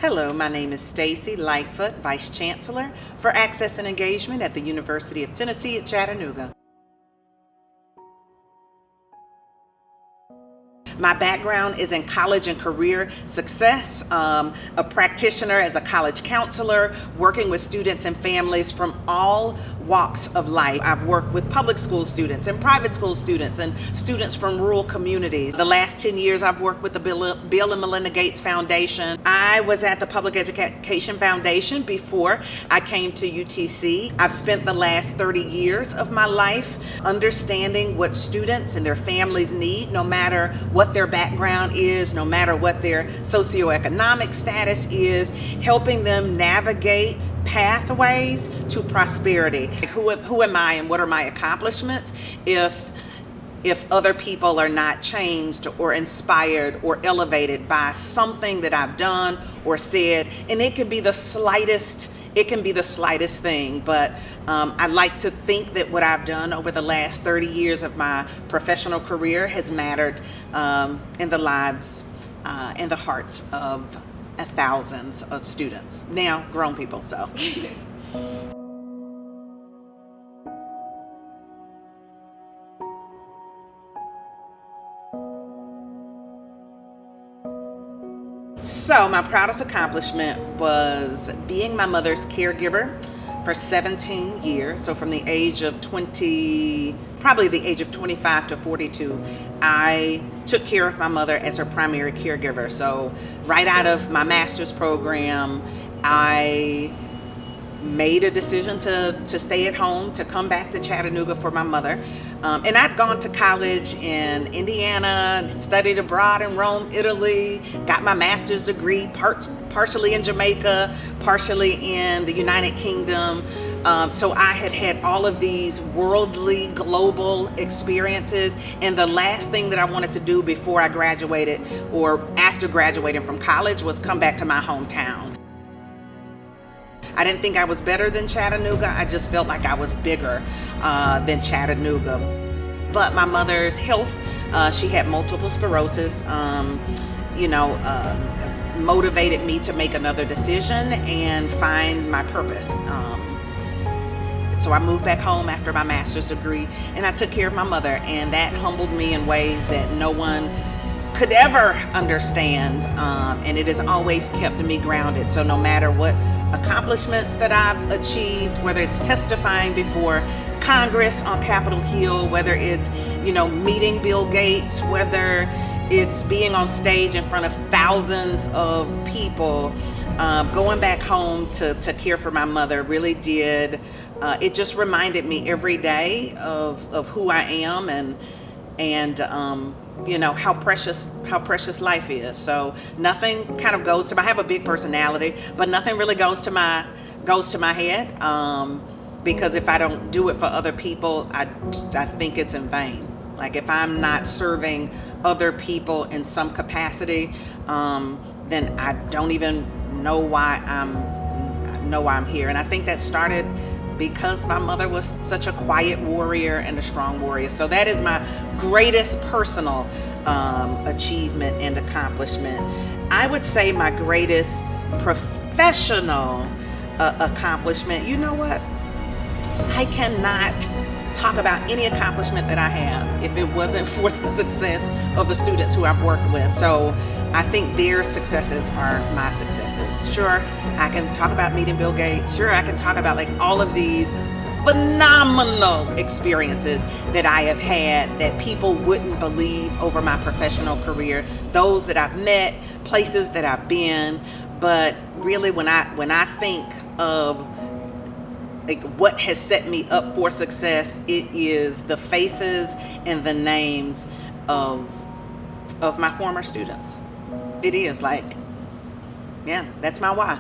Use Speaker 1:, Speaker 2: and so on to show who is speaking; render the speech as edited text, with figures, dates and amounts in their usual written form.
Speaker 1: Hello, my name is Stacy Lightfoot, Vice Chancellor for Access and Engagement at the University of Tennessee at Chattanooga. My background is in college and career success, a practitioner as a college counselor, working with students and families from all walks of life. I've worked with public school students and private school students and students from rural communities. The last 10 years I've worked with the Bill and Melinda Gates Foundation. I was at the Public Education Foundation before I came to UTC. I've spent the last 30 years of my life understanding what students and their families need, no matter what their background is, no matter what their socioeconomic status is, helping them navigate pathways to prosperity. Who am I and what are my accomplishments if other people are not changed or inspired or elevated by something that I've done or said? And it can be the slightest thing, but I like to think that what I've done over the last 30 years of my professional career has mattered in the lives and the hearts of thousands of students, now grown people. So. So my proudest accomplishment was being my mother's caregiver for 17 years. So from the age of 25 to 42, I took care of my mother as her primary caregiver. So right out of my master's program, I made a decision to stay at home, to come back to Chattanooga for my mother. And I'd gone to college in Indiana, studied abroad in Rome, Italy, got my master's degree partially in Jamaica, partially in the United Kingdom. So I had all of these worldly, global experiences. And the last thing that I wanted to do before I graduated or after graduating from college was come back to my hometown. I didn't think I was better than Chattanooga. I just felt like I was bigger than Chattanooga. But my mother's health, she had multiple sclerosis, motivated me to make another decision and find my purpose. So I moved back home after my master's degree and I took care of my mother, and that humbled me in ways that no one could ever understand, and it has always kept me grounded. So no matter what accomplishments that I've achieved, whether it's testifying before Congress on Capitol Hill, whether it's meeting Bill Gates, whether it's being on stage in front of thousands of people, going back home to care for my mother really did. It just reminded me every day of who I am and how precious life is. So nothing kind of goes to I have a big personality, but nothing really goes to my head, because if I don't do it for other people, I think it's in vain. Like if I'm not serving other people in some capacity, then I don't even know why I'm here. And I think that started because my mother was such a quiet warrior and a strong warrior. So that is my greatest personal achievement and accomplishment. I would say my greatest professional accomplishment, you know what? I cannot talk about any accomplishment that I have if it wasn't for the success of the students who I've worked with. So I think their successes are my successes. Sure, I can talk about meeting Bill Gates. Sure, I can talk about like all of these phenomenal experiences that I have had that people wouldn't believe over my professional career, those that I've met, places that I've been. But really when I think of like what has set me up for success, it is the faces and the names of my former students. It is like, yeah, that's my why.